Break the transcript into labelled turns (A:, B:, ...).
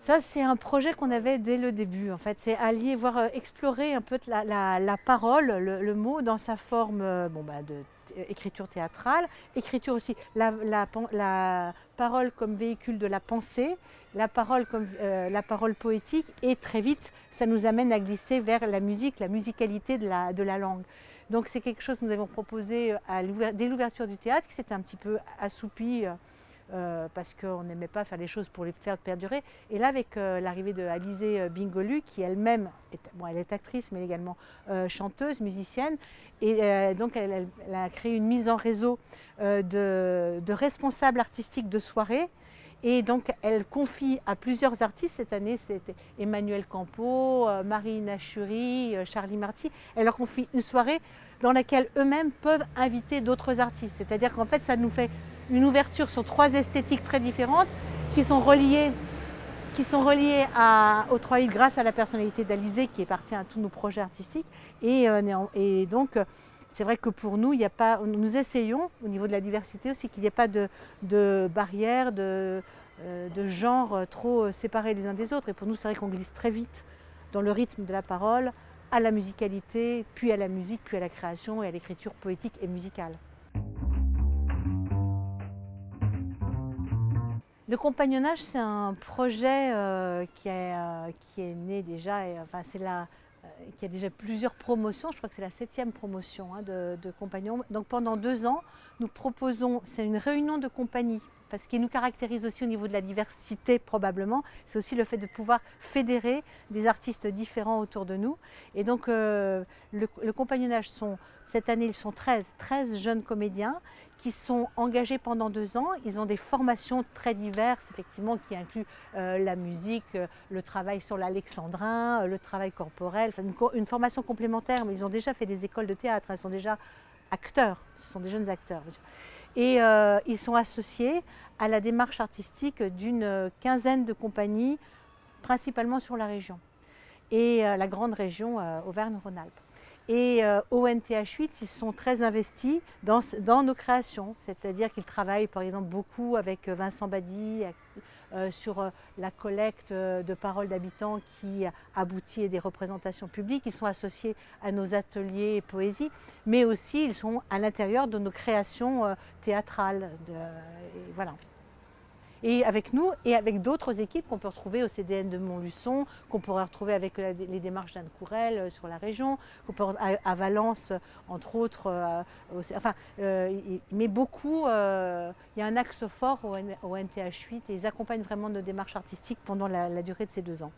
A: Ça, c'est un projet qu'on avait dès le début, en fait. C'est allier, voir, explorer un peu la parole, le mot dans sa forme écriture théâtrale, écriture aussi, la parole comme véhicule de la pensée, la parole comme la parole poétique, et très vite, ça nous amène à glisser vers la musique, la musicalité de la langue. Donc c'est quelque chose que nous avons proposé dès l'ouverture du théâtre, qui s'était un petit peu assoupi. Parce qu'on n'aimait pas faire les choses pour les faire perdurer. Et là, avec l'arrivée de Alizée Bingolu, qui elle-même, elle est actrice, mais également chanteuse, musicienne, et donc elle a créé une mise en réseau de responsables artistiques de soirée. Et donc, elle confie à plusieurs artistes, cette année c'était Emmanuel Campo, Marie Nachuri, Charlie Marty, elle leur confie une soirée dans laquelle eux-mêmes peuvent inviter d'autres artistes. C'est-à-dire qu'en fait, ça nous fait une ouverture sur 3 esthétiques très différentes qui sont reliées aux 3 grâce à la personnalité d'Alizée qui est partie à tous nos projets artistiques. Et donc, c'est vrai que pour nous, il n'y a pas, nous essayons au niveau de la diversité aussi qu'il n'y ait pas de barrières, de genres trop séparés les uns des autres. Et pour nous, c'est vrai qu'on glisse très vite dans le rythme de la parole, à la musicalité, puis à la musique, puis à la création et à l'écriture poétique et musicale. Le compagnonnage, c'est un projet qui est né déjà, qui a déjà plusieurs promotions. Je crois que c'est la 7e promotion de Compagnons. Donc pendant 2 ans, nous proposons, c'est une réunion de compagnie. Parce ce qui nous caractérise aussi au niveau de la diversité probablement, c'est aussi le fait de pouvoir fédérer des artistes différents autour de nous. Et donc le compagnonnage, cette année, ils sont 13 jeunes comédiens qui sont engagés pendant 2 ans. Ils ont des formations très diverses, effectivement, qui incluent la musique, le travail sur l'alexandrin, le travail corporel, enfin, une formation complémentaire, mais ils ont déjà fait des écoles de théâtre, ils sont déjà acteurs, ce sont des jeunes acteurs. Et ils sont associés à la démarche artistique d'une quinzaine de compagnies, principalement sur la région, et la grande région Auvergne-Rhône-Alpes. Et au NTH8, ils sont très investis dans nos créations, c'est-à-dire qu'ils travaillent par exemple beaucoup avec Vincent Badi sur la collecte de paroles d'habitants qui aboutit à des représentations publiques. Ils sont associés à nos ateliers poésie, mais aussi ils sont à l'intérieur de nos créations théâtrales. Et voilà. Et avec nous et avec d'autres équipes qu'on peut retrouver au CDN de Montluçon, qu'on pourrait retrouver avec les démarches d'Anne Courel sur la région, qu'on peut à Valence, entre autres. Mais beaucoup, il y a un axe fort au NTH8 et ils accompagnent vraiment nos démarches artistiques pendant la durée de ces 2 ans.